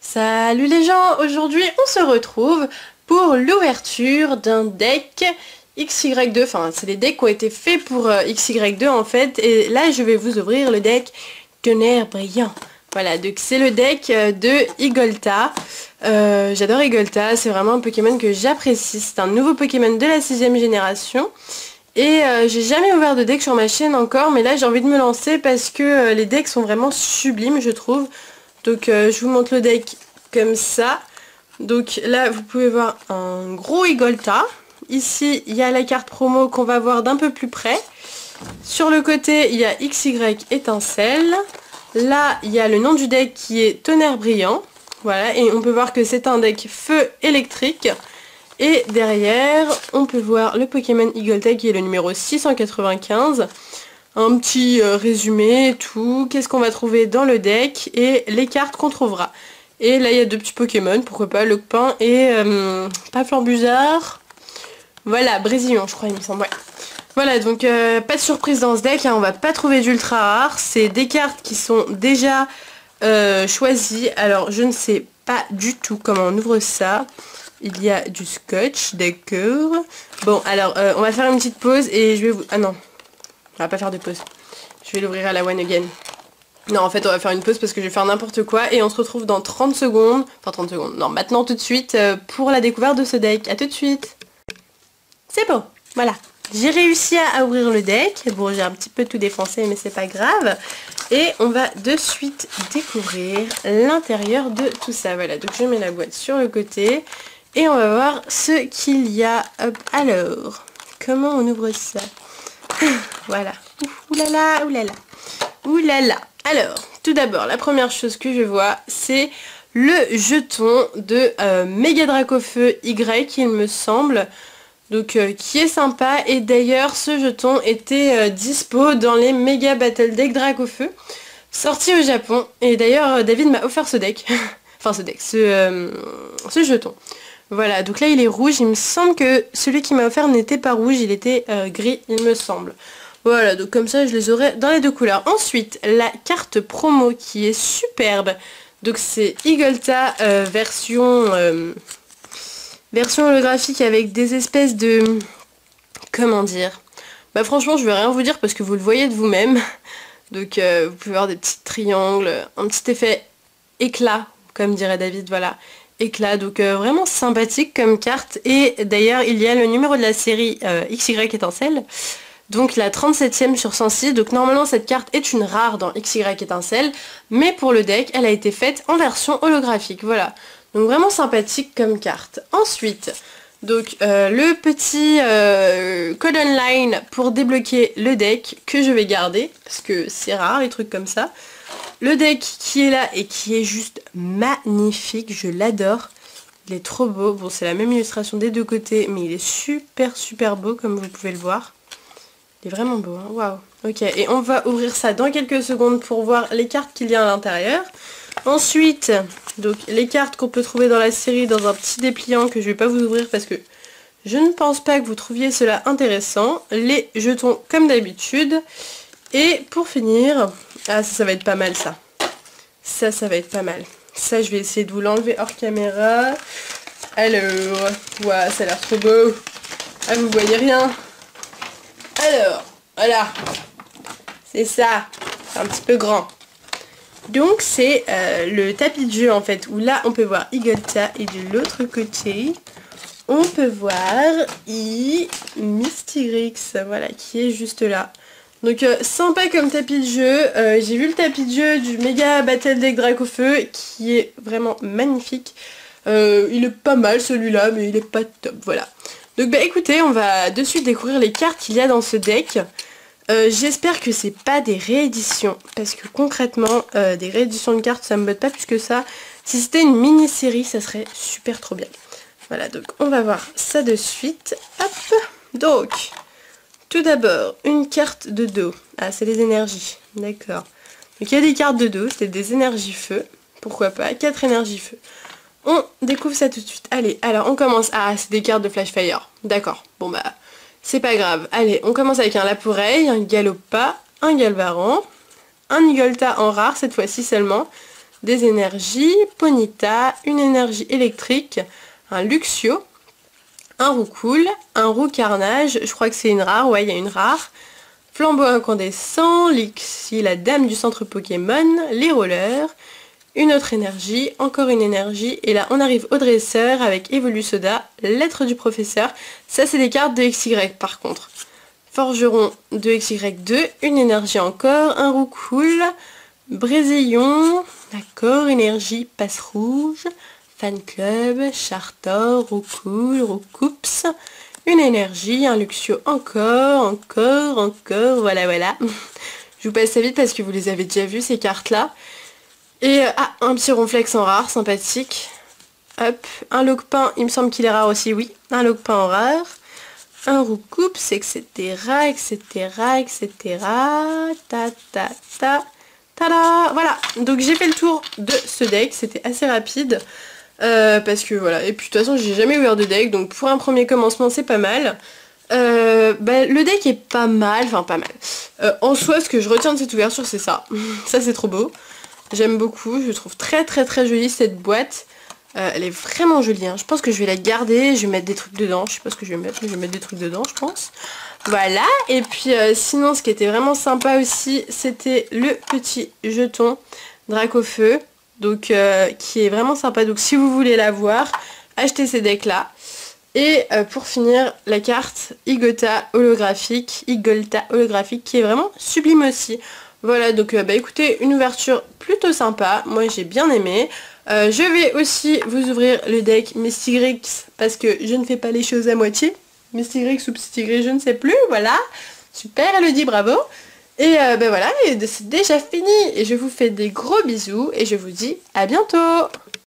Salut les gens, aujourd'hui on se retrouve pour l'ouverture d'un deck XY2, enfin c'est des decks qui ont été faits pour XY2 en fait, et là je vais vous ouvrir le deck Tonnerre Brillant. Voilà, donc c'est le deck de Igolta. J'adore Igolta, c'est vraiment un Pokémon que j'apprécie, c'est un nouveau Pokémon de la 6ème génération. Et j'ai jamais ouvert de deck sur ma chaîne encore, mais là j'ai envie de me lancer parce que les decks sont vraiment sublimes je trouve. Donc je vous montre le deck comme ça. Donc là vous pouvez voir un gros Igolta. Ici il y a la carte promo qu'on va voir d'un peu plus près. Sur le côté il y a XY étincelle. Là il y a le nom du deck qui est Tonnerre Brillant. Voilà, et on peut voir que c'est un deck feu électrique. Et derrière on peut voir le Pokémon Igolta qui est le numéro 695. Un petit résumé, tout, qu'est-ce qu'on va trouver dans le deck et les cartes qu'on trouvera. Et là il y a deux petits Pokémon, pourquoi pas, Loquepin et pas Flambuzard. Voilà, Brésilien je crois il me semble, ouais. Voilà, donc pas de surprise dans ce deck, hein, on va pas trouver d'ultra rare, c'est des cartes qui sont déjà choisies. Alors je ne sais pas du tout comment on ouvre ça. Il y a du scotch, d'accord. Bon alors on va faire une petite pause et je vais vous... Ah non. On va pas faire de pause. Je vais l'ouvrir à la one again. Non, en fait, on va faire une pause parce que je vais faire n'importe quoi. Et on se retrouve dans 30 secondes. Enfin, 30 secondes. Non, maintenant, tout de suite, pour la découverte de ce deck. A tout de suite. C'est bon. Voilà. J'ai réussi à ouvrir le deck. Bon, j'ai un petit peu tout défoncé, mais c'est pas grave. Et on va de suite découvrir l'intérieur de tout ça. Voilà, donc je mets la boîte sur le côté. Et on va voir ce qu'il y a. Hop, alors, comment on ouvre ça? Voilà. Oulala, oulala. Oulala. Alors, tout d'abord, la première chose que je vois, c'est le jeton de Méga Dracofeu Y, il me semble. Donc, qui est sympa. Et d'ailleurs, ce jeton était dispo dans les Méga Battle Deck Dracofeu, sorti au Japon. Et d'ailleurs, David m'a offert ce deck. Enfin, ce deck, ce jeton. Voilà, donc là il est rouge, il me semble que celui qui m'a offert n'était pas rouge, il était gris, il me semble. Voilà, donc comme ça je les aurai dans les deux couleurs. Ensuite, la carte promo qui est superbe. Donc c'est Igolta version holographique avec des espèces de... Comment dire? Bah franchement je vais rien vous dire parce que vous le voyez de vous-même. Donc vous pouvez voir des petits triangles, un petit effet éclat, comme dirait David, voilà. Éclat, donc vraiment sympathique comme carte. Et d'ailleurs il y a le numéro de la série XY étincelle, donc la 37ème sur 106. Donc normalement cette carte est une rare dans XY étincelle, mais pour le deck elle a été faite en version holographique, voilà. Donc vraiment sympathique comme carte. Ensuite, donc le petit code online pour débloquer le deck que je vais garder, parce que c'est rare les trucs comme ça. Le deck qui est là et qui est juste magnifique, je l'adore. Il est trop beau. Bon, c'est la même illustration des deux côtés, mais il est super beau comme vous pouvez le voir. Il est vraiment beau, hein. Waouh. Ok, et on va ouvrir ça dans quelques secondes pour voir les cartes qu'il y a à l'intérieur. Ensuite, donc les cartes qu'on peut trouver dans la série dans un petit dépliant que je vais pas vous ouvrir parce que je ne pense pas que vous trouviez cela intéressant. Les jetons comme d'habitude. Et pour finir, ah ça va être pas mal ça. Ça va être pas mal. Ça je vais essayer de vous l'enlever hors caméra. Alors, ouah, ça a l'air trop beau. Ah vous voyez rien. Alors, voilà. C'est ça. C'est un petit peu grand. Donc c'est le tapis de jeu en fait, où là on peut voir Igolta et de l'autre côté on peut voir Mystyrix, voilà, qui est juste là. Donc sympa comme tapis de jeu. J'ai vu le tapis de jeu du Méga Battle Deck Dracofeu qui est vraiment magnifique. Il est pas mal celui-là, mais il est pas top, voilà. Donc bah écoutez, on va de suite découvrir les cartes qu'il y a dans ce deck. J'espère que c'est pas des rééditions, parce que concrètement, des rééditions de cartes ça me botte pas plus que ça. Si c'était une mini-série, ça serait super trop bien. Voilà, donc on va voir ça de suite. Hop, donc... Tout d'abord, une carte de dos. Ah, c'est les énergies. D'accord. Donc il y a des cartes de dos, c'est des énergies feu. Pourquoi pas, 4 énergies feu. On découvre ça tout de suite. Allez, alors on commence. Ah, c'est des cartes de Flash Fire. D'accord. Bon bah, c'est pas grave. Allez, on commence avec un Laporeille, un Galopa, un Galvaran, un Igolta en rare, cette fois-ci seulement. des énergies, Ponyta, une énergie électrique, un Luxio, un Roucoule, un Roucarnage, je crois que c'est une rare, ouais il y a une rare, Flambeau incandescent, Lixie, la dame du centre Pokémon, les rollers, une autre énergie, encore une énergie, et là on arrive au dresseur avec Evolusoda, lettre du professeur, ça c'est des cartes de XY par contre. Forgeron de XY2, une énergie encore, un Roucoule, Brésillon, d'accord, énergie, passe rouge, fan club, Chartor, Roucoule, Roucoups, une énergie, un Luxio encore, voilà. Je vous passe ça vite parce que vous les avez déjà vus ces cartes là. Et un petit Ronflex en rare, sympathique. Hop, un Loquepin, il me semble qu'il est rare aussi, oui. Un Loquepin en rare. Un Roucoups, etc. Tada. Voilà, donc j'ai fait le tour de ce deck, c'était assez rapide. Parce que voilà, et puis de toute façon j'ai jamais ouvert de deck, donc pour un premier commencement c'est pas mal. Le deck est pas mal, enfin pas mal. En soi, ce que je retiens de cette ouverture c'est ça. Ça c'est trop beau. J'aime beaucoup, je trouve très jolie cette boîte. Elle est vraiment jolie, hein. Je pense que je vais la garder, je vais mettre des trucs dedans. Je sais pas ce que je vais mettre, mais je vais mettre des trucs dedans je pense. Voilà, et puis sinon ce qui était vraiment sympa aussi, c'était le petit jeton Dracofeu. Donc qui est vraiment sympa, donc si vous voulez l'avoir, achetez ces decks là. Et pour finir, la carte Igolta holographique qui est vraiment sublime aussi. Voilà, donc écoutez, une ouverture plutôt sympa, moi j'ai bien aimé. Je vais aussi vous ouvrir le deck Mystigrix parce que je ne fais pas les choses à moitié. Mystigrix ou Psytigrix, je ne sais plus, voilà. Super Elodie, bravo. Et voilà, c'est déjà fini. Et je vous fais des gros bisous et je vous dis à bientôt.